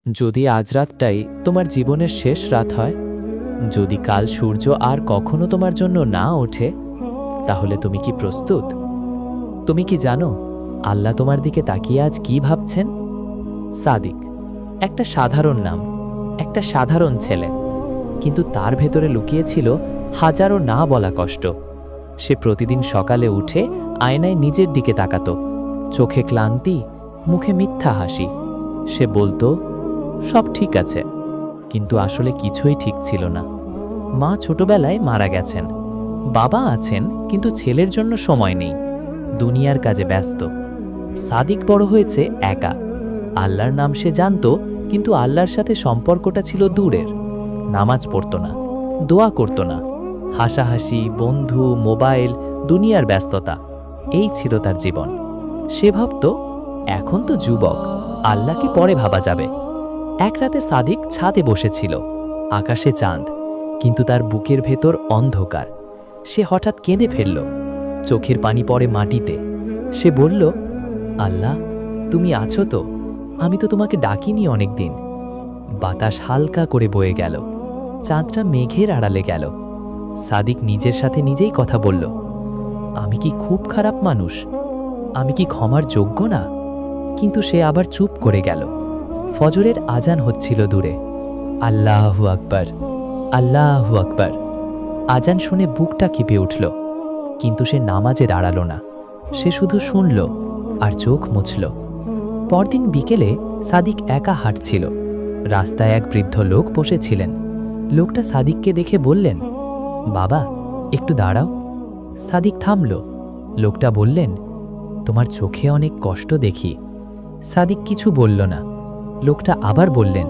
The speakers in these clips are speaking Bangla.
যদি আজ রাতটাই তোমার জীবনের শেষ রাত হয়, যদি কাল সূর্য আর কখনো তোমার জন্য না ওঠে, তাহলে তুমি কি প্রস্তুত? তুমি কি জানো আল্লাহ তোমার দিকে তাকিয়ে আজ কি ভাবছেন? সাদিক একটা সাধারণ নাম, একটা সাধারণ ছেলে, কিন্তু তার ভেতরে লুকিয়ে ছিল হাজারো না বলা কষ্ট। সে প্রতিদিন সকালে উঠে আয়নায় নিজের দিকে তাকাতো, চোখে ক্লান্তি, মুখে মিথ্যা হাসি। সে বলতো সব ঠিক আছে, কিন্তু আসলে কিছুই ঠিক ছিল না। মা ছোটবেলায় মারা গেছেন, বাবা আছেন কিন্তু ছেলের জন্য সময় নেই, দুনিয়ার কাজে ব্যস্ত। সাদিক বড় হয়েছে একা। আল্লাহর নাম সে জানত, কিন্তু আল্লাহর সাথে সম্পর্কটা ছিল দূরের। নামাজ পড়ত না, দোয়া করত না, হাসাহাসি, বন্ধু, মোবাইল, দুনিয়ার ব্যস্ততা, এই ছিল তার জীবন। সে ভাবত এখন তো যুবক, আল্লাহকে পরে ভাবা যাবে। এক রাতে সাদিক ছাদে বসেছিল, আকাশে চাঁদ, কিন্তু তার বুকের ভেতর অন্ধকার। সে হঠাৎ কেঁদে ফেলল, চোখের পানি পড়ে মাটিতে। সে বলল, আল্লাহ, তুমি আছো তো? আমি তো তোমাকে ডাকিনি অনেকদিন। বাতাস হালকা করে বয়ে গেল, চাঁদটা মেঘের আড়ালে গেল। সাদিক নিজের সাথে নিজেই কথা বলল, আমি কি খুব খারাপ মানুষ? আমি কি ক্ষমার যোগ্য না? কিন্তু সে আবার চুপ করে গেল। ফজরের আজান হচ্ছিল দূরে। আল্লাহু আকবার, আল্লাহু আকবার। আজান শুনে বুকটা কেঁপে উঠল, কিন্তু সে নামাজে দাঁড়ালো না। সে শুধু শুনল আর চোখ মুছল। পরদিন বিকেলে সাদিক একা হাঁটছিল। রাস্তায় এক বৃদ্ধ লোক বসেছিলেন। লোকটা সাদিককে দেখে বললেন, বাবা, একটু দাঁড়াও। সাদিক থামল। লোকটা বললেন, তোমার চোখে অনেক কষ্ট দেখি। সাদিক কিছু বলল না। লোকটা আবার বললেন,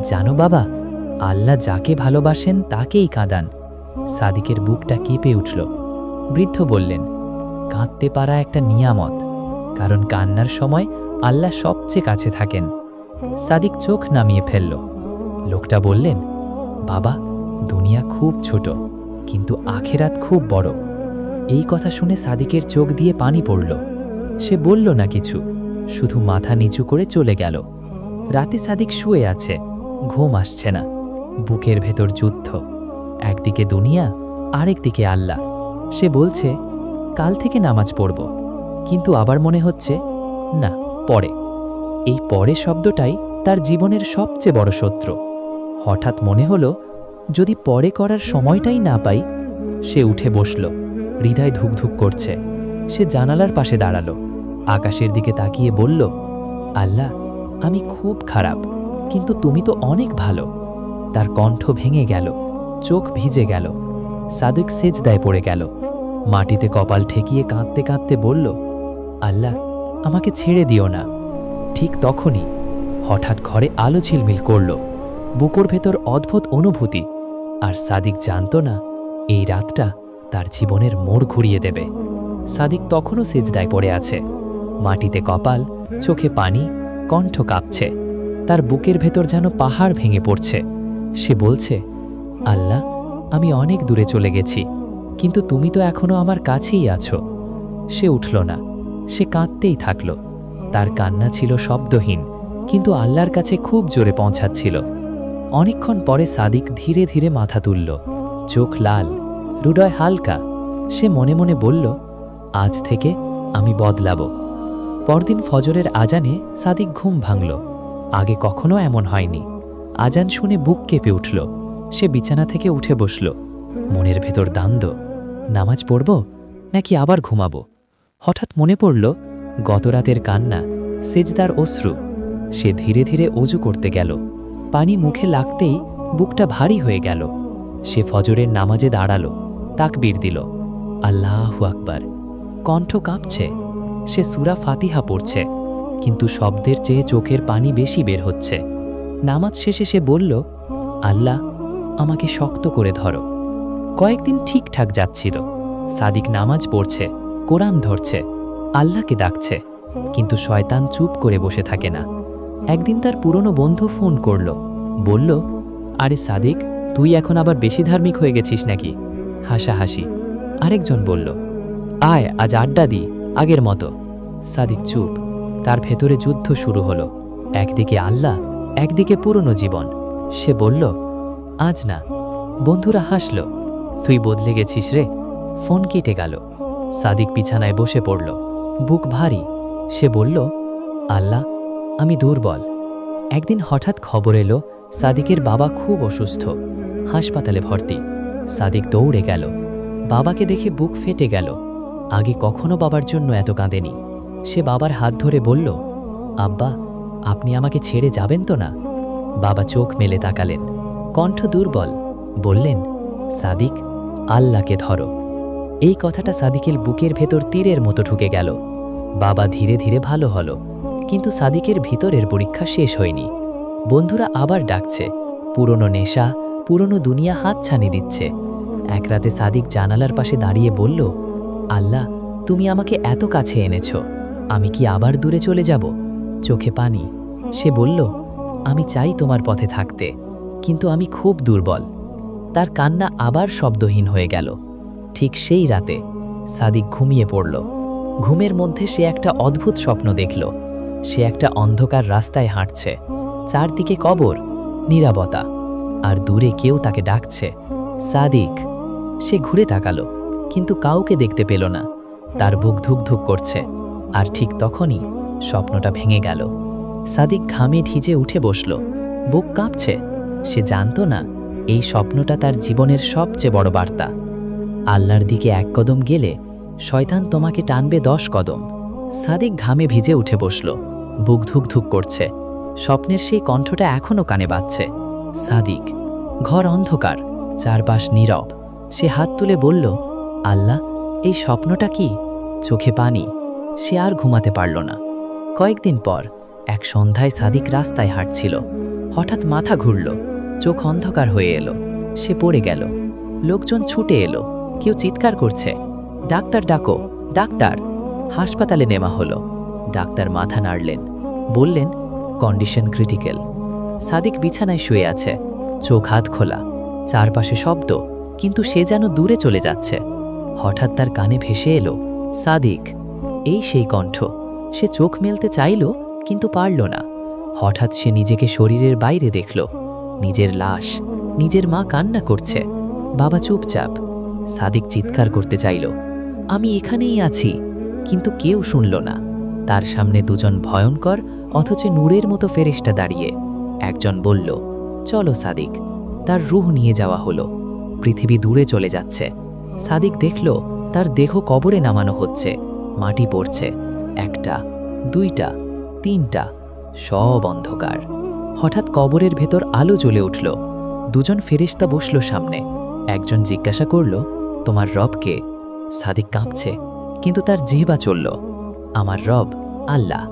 জানো বাবা, আল্লাহ যাকে ভালোবাসেন তাকেই কাঁদান। সাদিকের বুকটা কেঁপে উঠল। বৃদ্ধ বললেন, কাঁদতে পারা একটা নিয়ামত, কারণ কান্নার সময় আল্লাহ সবচেয়ে কাছে থাকেন। সাদিক চোখ নামিয়ে ফেলল। লোকটা বললেন, বাবা, দুনিয়া খুব ছোট, কিন্তু আখেরাত খুব বড়। এই কথা শুনে সাদিকের চোখ দিয়ে পানি পড়ল। সে বলল না কিছু, শুধু মাথা নিচু করে চলে গেল। রাতে সাদিক শুয়ে আছে, ঘুম আসছে না। বুকের ভেতর যুদ্ধ, একদিকে দুনিয়া, আরেকদিকে আল্লাহ। সে বলছে, কাল থেকে নামাজ পড়ব, কিন্তু আবার মনে হচ্ছে না, পরে। এই পরে শব্দটাই তার জীবনের সবচেয়ে বড় শত্রু। হঠাৎ মনে হলো, যদি পরে করার সময়টাই না পাই। সে উঠে বসল, হৃদয় ধুকধুক করছে। সে জানালার পাশে দাঁড়ালো, আকাশের দিকে তাকিয়ে বলল, আল্লাহ, আমি খুব খারাপ, কিন্তু তুমি তো অনেক ভালো। তার কণ্ঠ ভেঙে গেল, চোখ ভিজে গেল। সাদিক সেজদায় পড়ে গেল, মাটিতে কপাল ঠেকিয়ে কাঁদতে কাঁদতে বলল, আল্লাহ, আমাকে ছেড়ে দিও না। ঠিক তখনই হঠাৎ ঘরে আলো ঝিলমিল করল। বুকের ভেতর অদ্ভুত অনুভূতি, আর সাদিক জানত না এই রাতটা তার জীবনের মোড় ঘুরিয়ে দেবে। সাদিক তখনও সেজদায় পড়ে আছে, মাটিতে কপাল, চোখে পানি, কণ্ঠ কাঁপছে। তার বুকের ভেতর যেন পাহাড় ভেঙে পড়ছে। সে বলছে, আল্লাহ, আমি অনেক দূরে চলে গেছি, কিন্তু তুমি তো এখনো আমার কাছেই আছো। সে উঠল না, সে কাঁদতেই থাকল। তার কান্না ছিল শব্দহীন, কিন্তু আল্লাহর কাছে খুব জোরে পৌঁছাচ্ছিল। অনেকক্ষণ পরে সাদিক ধীরে ধীরে মাথা তুলল, চোখ লাল, হৃদয় হালকা। সে মনে মনে বলল, আজ থেকে আমি বদলাব। পরদিন ফজরের আজানে সাদিক ঘুম ভাঙল। আগে কখনো এমন হয়নি। আজান শুনে বুক কেঁপে উঠল। সে বিছানা থেকে উঠে বসল, মনের ভেতর দ্বন্দ্ব, নামাজ পড়ব নাকি আবার ঘুমাবো। হঠাৎ মনে পড়ল গতরাতের কান্না, সেজদার অশ্রু। সে ধীরে ধীরে অজু করতে গেল। পানি মুখে লাগতেই বুকটা ভারী হয়ে গেল। সে ফজরের নামাজে দাঁড়ালো, তাকবীর দিল, আল্লাহু আকবার। কণ্ঠ কাঁপছে। সে সূরা ফাতিহা পড়ছে, কিন্তু শব্দের চেয়ে চোখের পানি বেশি বের হচ্ছে। নামাজ শেষে সে বলল, আল্লাহ, আমাকে শক্ত করে ধরো। কয়েকদিন ঠিকঠাক যাচ্ছিল। সাদিক নামাজ পড়ছে, কোরআন ধরছে, আল্লাহকে ডাকছে, কিন্তু শয়তান চুপ করে বসে থাকে না। একদিন তার পুরনো বন্ধু ফোন করল, বলল, আরে সাদিক, তুই এখন আবার বেশি ধার্মিক হয়ে গেছিস নাকি? হাসাহাসি। আরেকজন বলল, আয় আজ আড্ডা দি আগের মতো। সাদিক চুপ। তার ভেতরে যুদ্ধ শুরু হলো, একদিকে আল্লাহ, একদিকে পুরনো জীবন। সে বলল, আজ না। বন্ধুরা হাসল। তুই বদলে গেছিস রে। ফোন কেটে গেল। সাদিক বিছানায় বসে পড়ল, বুক ভারী। সে বলল, আল্লাহ, আমি দুর্বল। একদিন হঠাৎ খবর এলো সাদিকের বাবা খুব অসুস্থ, হাসপাতালে ভর্তি। সাদিক দৌড়ে গেল। বাবাকে দেখে বুক ফেটে গেল। আগে কখনো বাবার জন্য এত কাঁদেনি। সে বাবার হাত ধরে বলল, আব্বা, আপনি আমাকে ছেড়ে যাবেন তো না? বাবা চোখ মেলে তাকালেন, কণ্ঠ দুর্বল। বললেন, সাদিক, আল্লাহকে ধরো। এই কথাটা সাদিকের বুকের ভেতর তীরের মতো ঢুকে গেল। বাবা ধীরে ধীরে ভালো হলো, কিন্তু সাদিকের ভিতরের পরীক্ষা শেষ হয়নি। বন্ধুরা আবার ডাকছে, পুরনো নেশা, পুরনো দুনিয়া হাতছানি দিচ্ছে। এক রাতে সাদিক জানালার পাশে দাঁড়িয়ে বলল, আল্লাহ, তুমি আমাকে এত কাছে এনেছ, আমি কি আবার দূরে চলে যাব? চোখে পানি। সে বলল, আমি চাই তোমার পথে থাকতে, কিন্তু আমি খুব দুর্বল। তার কান্না আবার শব্দহীন হয়ে গেল। ঠিক সেই রাতে সাদিক ঘুমিয়ে পড়ল। ঘুমের মধ্যে সে একটা অদ্ভুত স্বপ্ন দেখল। সে একটা অন্ধকার রাস্তায় হাঁটছে, চারদিকে কবর, নীরবতা, আর দূরে কেউ তাকে ডাকছে, সাদিক। সে ঘুরে তাকালো, কিন্তু কাউকে দেখতে পেল না। তার বুক ধুকধুক করছে। আর ঠিক তখনই স্বপ্নটা ভেঙে গেল। সাদিক ঘামে ভিজে উঠে বসল, বুক কাঁপছে। সে জানত না এই স্বপ্নটা তার জীবনের সবচেয়ে বড় বার্তা। আল্লাহর দিকে এক কদম গেলে শয়তান তোমাকে টানবে 10 কদম। সাদিক ঘামে ভিজে উঠে বসল, বুক ধুকধুক করছে। স্বপ্নের সেই কণ্ঠটা এখনো কানে বাজছে, সাদিক। ঘর অন্ধকার, চারপাশ নীরব। সে হাত তুলে বলল, আল্লাহ, এই স্বপ্নটা কি? চোখে পানি। সে আর ঘুমাতে পারল না। কয়েকদিন পর এক সন্ধ্যায় সাদিক রাস্তায় হাঁটছিল। হঠাৎ মাথা ঘুরল, চোখ অন্ধকার হয়ে এলো। সে পড়ে গেল। লোকজন ছুটে এলো, কেউ চিৎকার করছে, ডাক্তার ডাকো, ডাক্তার। হাসপাতালে নেওয়া হলো। ডাক্তার মাথা নাড়লেন, বললেন, কন্ডিশন ক্রিটিক্যাল। সাদিক বিছানায় শুয়ে আছে, চোখ হাত খোলা, চারপাশে শব্দ, কিন্তু সে যেন দূরে চলে যাচ্ছে। হঠাৎ তার কানে ভেসে এলো, সাদিক। এই সেই কণ্ঠ। সে চোখ মেলতে চাইল, কিন্তু পারল না। হঠাৎ সে নিজেকে শরীরের বাইরে দেখল, নিজের লাশ। নিজের মা কান্না করছে, বাবা চুপচাপ। সাদিক চিৎকার করতে চাইল, আমি এখানেই আছি, কিন্তু কেউ শুনল না। তার সামনে দুজন ভয়ঙ্কর অথচ নূরের মতো ফেরেশতা দাঁড়িয়ে। একজন বলল, চলো সাদিক। তার রূহ নিয়ে যাওয়া হলো। পৃথিবী দূরে চলে যাচ্ছে। সাদিক দেখল তার দেহ কবরে নামানো হচ্ছে। মাটি পড়ছে, একটা, দুইটা, তিনটা, সব অন্ধকার। হঠাৎ কবরের ভেতর আলো জ্বলে উঠল। দুজন ফেরেশতা বসল সামনে। একজন জিজ্ঞাসা করল, তোমার রব কে? সাদিক কাঁপছে, কিন্তু তার জিহ্বা চলল, আমার রব আল্লাহ।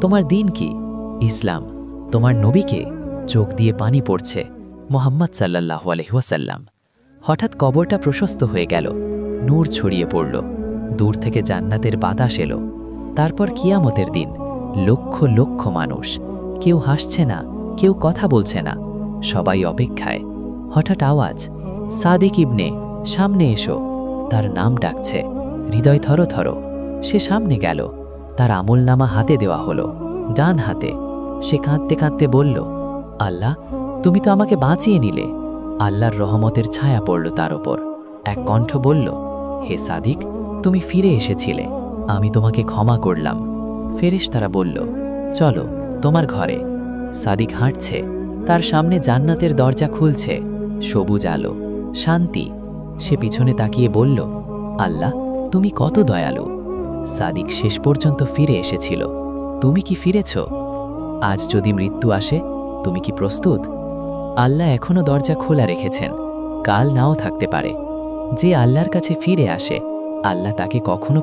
তোমার দিন কি? ইসলাম। তোমার নবী কে? চোখ দিয়ে পানি পড়ছে, মুহাম্মদ সাল্লাল্লাহু আলাইহি ওয়াসাল্লাম। হঠাৎ কবরটা প্রশস্ত হয়ে গেল, নূর ছড়িয়ে পড়ল। দূর থেকে জান্নাতের বাতাস এলো। তারপর কিয়ামতের দিন, লক্ষ লক্ষ মানুষ। কেউ হাসছে না, কেউ কথা বলছে না, সবাই অপেক্ষায়। হঠাৎ আওয়াজ, সাদিক ইবনে, সামনে এসো। তার নাম ডাকছে। হৃদয় থরথর। সে সামনে গেল। তার আমলনামা হাতে দেওয়া হলো, ডান হাতে। সে কাঁদতে কাঁদতে বলল, আল্লাহ, তুমি তো আমাকে বাঁচিয়ে নিলে। আল্লাহর রহমতের ছায়া পড়ল তার ওপর। এক কণ্ঠ বলল, হে সাদিক, তুমি ফিরে এসেছিলে, আমি তোমাকে ক্ষমা করলাম। ফেরেশতারা বলল, চলো তোমার ঘরে। সাদিক হাঁটছে, তার সামনে জান্নাতের দরজা খুলছে, সবুজ আলো, শান্তি। সে পিছনে তাকিয়ে বলল, আল্লাহ, তুমি কত দয়ালু। সাদিক শেষ পর্যন্ত ফিরে এসেছিল। তুমি কি ফিরেছ? আজ যদি মৃত্যু আসে, তুমি কি প্রস্তুত? আল্লাহ এখনো দরজা খোলা রেখেছেন, কাল নাও থাকতে পারে। যে আল্লাহর কাছে ফিরে আসে, আল্লাহ তাকে কখনো